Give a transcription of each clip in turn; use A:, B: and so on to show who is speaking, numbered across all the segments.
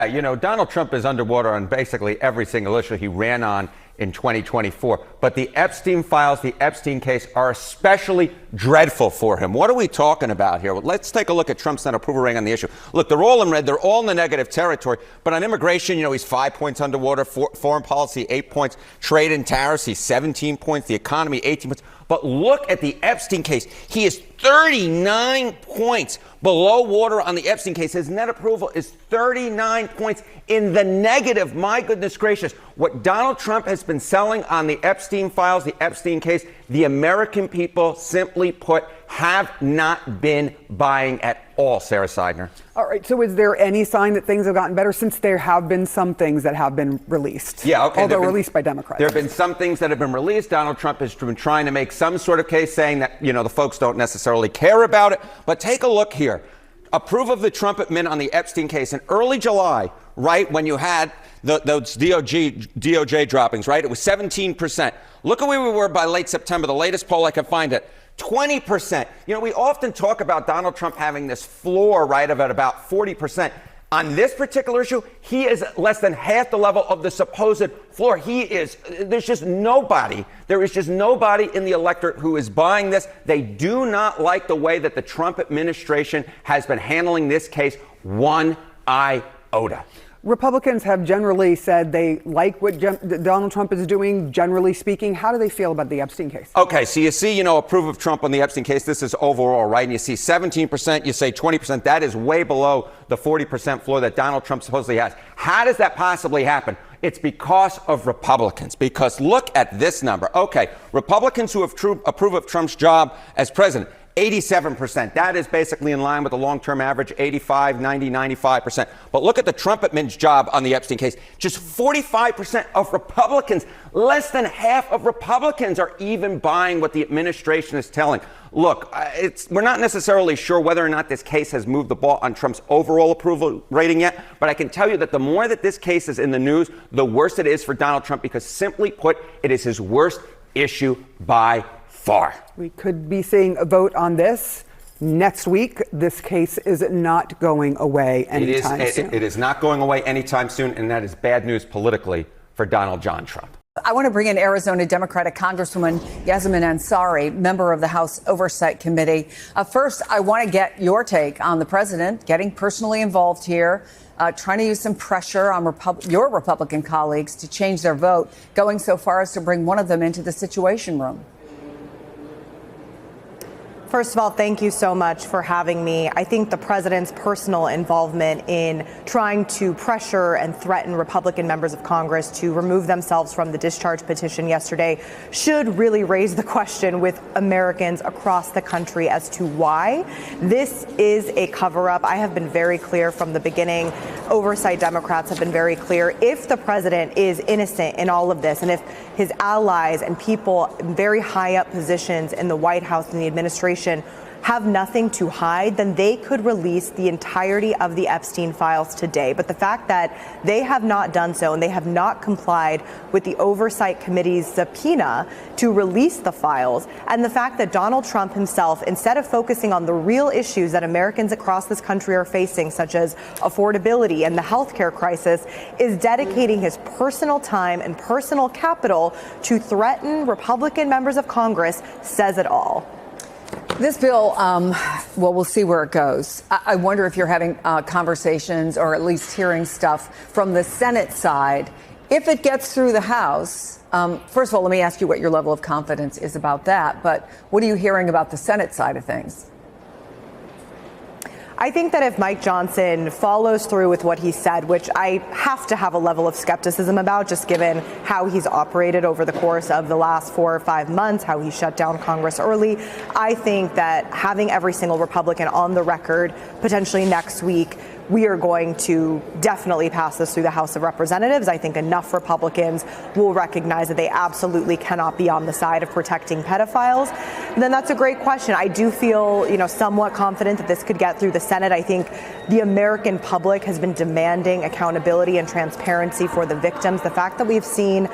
A: Donald Trump is underwater on basically every single issue he ran on in 2024. But the Epstein files, the Epstein case, are especially dreadful for him. What are we talking about here? Well, let's take a look at Trump's net approval rating on the issue. Look, they're all in red. They're all in the negative territory. But on immigration, he's 5 points underwater. Foreign policy, 8 points. Trade and tariffs, he's 17 points. The economy, 18 points. But look at the Epstein case. He is 39 points below water on the Epstein case. His net approval is 39 points in the negative. My goodness gracious. What Donald Trump has been selling on the Epstein files, the Epstein case, the American people, simply put, have not been buying at all, Sarah Seidner.
B: All right. So is there any sign that things have gotten better, since there have been some things that have been released?
A: Yeah, okay.
B: Although released by Democrats.
A: There have been some things that have been released. Donald Trump has been trying to make some sort of case saying that, the folks don't necessarily care about it. But take a look here. Approve of the Trump admin on the Epstein case in early July, right when you had those DOJ droppings, right? It was 17%. Look at where we were by late September, the latest poll I could find it. 20%. We often talk about Donald Trump having this floor, right, of at about 40%. On this particular issue, he is less than half the level of the supposed floor. There is just nobody in the electorate who is buying this. They do not like the way that the Trump administration has been handling this case one iota.
B: Republicans have generally said they like what Donald Trump is doing, generally speaking. How do they feel about the Epstein case?
A: Okay, so you see, approve of Trump on the Epstein case. This is overall, right? And you see 17%, you say 20%. That is way below the 40% floor that Donald Trump supposedly has. How does that possibly happen? It's because of Republicans. Because look at this number. Okay, Republicans who approve of Trump's job as president, 87%. That is basically in line with the long-term average, 85, 90, 95%. But look at the Trump admin's job on the Epstein case. Just 45% of Republicans, less than half of Republicans are even buying what the administration is telling. Look, we're not necessarily sure whether or not this case has moved the ball on Trump's overall approval rating yet, but I can tell you that the more that this case is in the news, the worse it is for Donald Trump, because simply put, it is his worst issue by far.
B: We could be seeing a vote on this next week. This case is not going away anytime soon.
A: It is not going away anytime soon, and that is bad news politically for Donald John Trump.
C: I want to bring in Arizona Democratic Congresswoman Yasmin Ansari, member of the House Oversight Committee. First, I want to get your take on the president getting personally involved here, trying to use some pressure on your Republican colleagues to change their vote, going so far as to bring one of them into the Situation Room.
D: First of all, thank you so much for having me. I think the president's personal involvement in trying to pressure and threaten Republican members of Congress to remove themselves from the discharge petition yesterday should really raise the question with Americans across the country as to why this is a cover-up. I have been very clear from the beginning. Oversight Democrats have been very clear. If the president is innocent in all of this, and if his allies and people in very high up positions in the White House and the administration have nothing to hide, then they could release the entirety of the Epstein files today. But the fact that they have not done so, and they have not complied with the Oversight Committee's subpoena to release the files, and the fact that Donald Trump himself, instead of focusing on the real issues that Americans across this country are facing, such as affordability and the healthcare crisis, is dedicating his personal time and personal capital to threaten Republican members of Congress, says it all.
C: This bill, well, we'll see where it goes. I wonder if you're having conversations or at least hearing stuff from the Senate side. If it gets through the House, first of all, let me ask you what your level of confidence is about that. But what are you hearing about the Senate side of things?
D: I think that if Mike Johnson follows through with what he said, which I have to have a level of skepticism about, just given how he's operated over the course of the last 4 or 5 months, how he shut down Congress early, I think that having every single Republican on the record potentially next week, we are going to definitely pass this through the House of Representatives. I think enough Republicans will recognize that they absolutely cannot be on the side of protecting pedophiles. And then that's a great question. I do feel, somewhat confident that this could get through the Senate. I think the American public has been demanding accountability and transparency for the victims. The fact that we've seen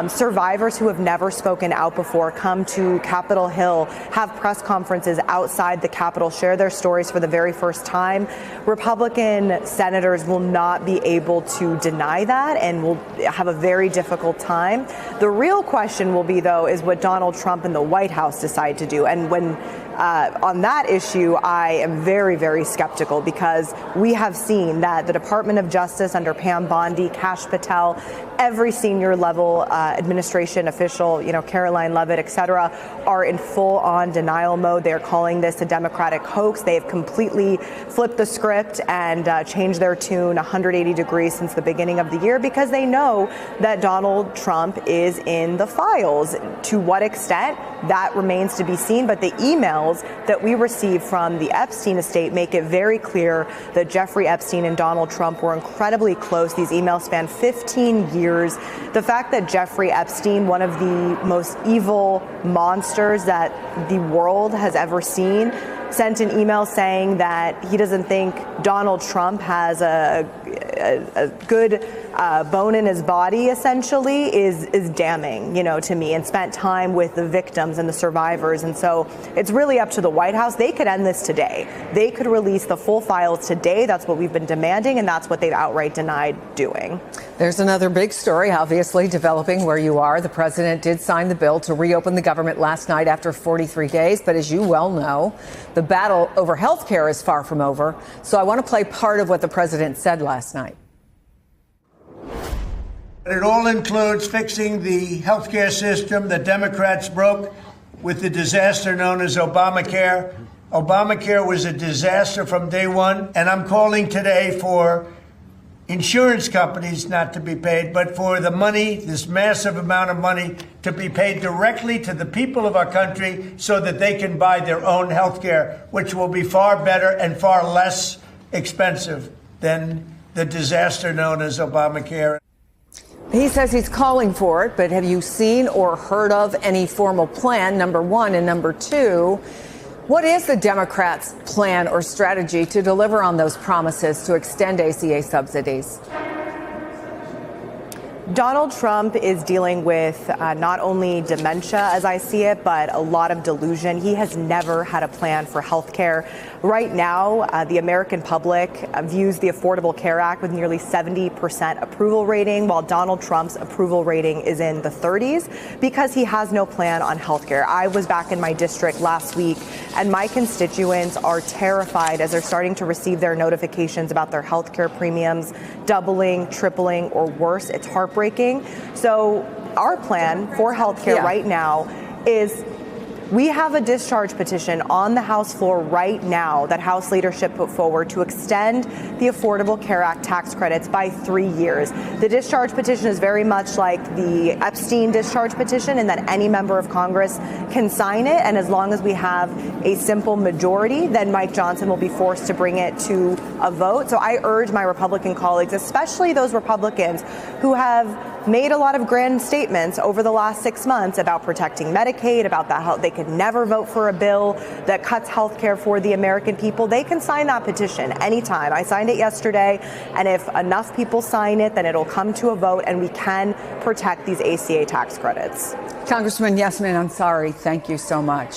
D: survivors who have never spoken out before come to Capitol Hill, have press conferences outside the Capitol, share their stories for the very first time. Republicans Republican senators will not be able to deny that and will have a very difficult time. The real question will be, though, is what Donald Trump and the White House decide to do. And when on that issue, I am very, very skeptical, because we have seen that the Department of Justice under Pam Bondi, Kash Patel, every senior level administration official, Caroline Leavitt, et cetera, are in full on denial mode. They are calling this a Democratic hoax. They have completely flipped the script and changed their tune 180 degrees since the beginning of the year, because they know that Donald Trump is in the files. To what extent, that remains to be seen. But the emails that we received from the Epstein estate make it very clear that Jeffrey Epstein and Donald Trump were incredibly close. These emails span 15 years. The fact that Jeffrey Epstein, one of the most evil monsters that the world has ever seen, sent an email saying that he doesn't think Donald Trump has a good bone in his body, essentially, is damning, to me, and spent time with the victims and the survivors. And so it's really up to the White House. They could end this today. They could release the full files today. That's what we've been demanding, and that's what they've outright denied doing.
C: There's another big story, obviously, developing where you are. The president did sign the bill to reopen the government last night after 43 days. But as you well know, the battle over health care is far from over. So I want to play part of what the president said last night.
E: It all includes fixing the health care system that Democrats broke with the disaster known as Obamacare. Obamacare was a disaster from day one, and I'm calling today for insurance companies not to be paid, but for the money, this massive amount of money, to be paid directly to the people of our country so that they can buy their own health care, which will be far better and far less expensive than the disaster known as Obamacare.
C: He says he's calling for it, but have you seen or heard of any formal plan, number one? And number two, what is the Democrats' plan or strategy to deliver on those promises to extend ACA subsidies?
D: Donald Trump is dealing with not only dementia, as I see it, but a lot of delusion. He has never had a plan for health care. Right now, the American public views the Affordable Care Act with nearly 70% approval rating, while Donald Trump's approval rating is in the 30s, because he has no plan on health care. I was back in my district last week, and my constituents are terrified as they're starting to receive their notifications about their health care premiums doubling, tripling, or worse. It's heartbreaking. So our plan for health care right now is we have a discharge petition on the House floor right now that House leadership put forward to extend the Affordable Care Act tax credits by 3 years. The discharge petition is very much like the Epstein discharge petition in that any member of Congress can sign it. And as long as we have a simple majority, then Mike Johnson will be forced to bring it to a vote. So I urge my Republican colleagues, especially those Republicans who have made a lot of grand statements over the last 6 months about protecting Medicaid, about that, how they could never vote for a bill that cuts health care for the American people. They can sign that petition anytime. I signed it yesterday, and if enough people sign it, then it'll come to a vote and we can protect these ACA tax credits.
C: Congressman Yasmin Ansari, thank you so much.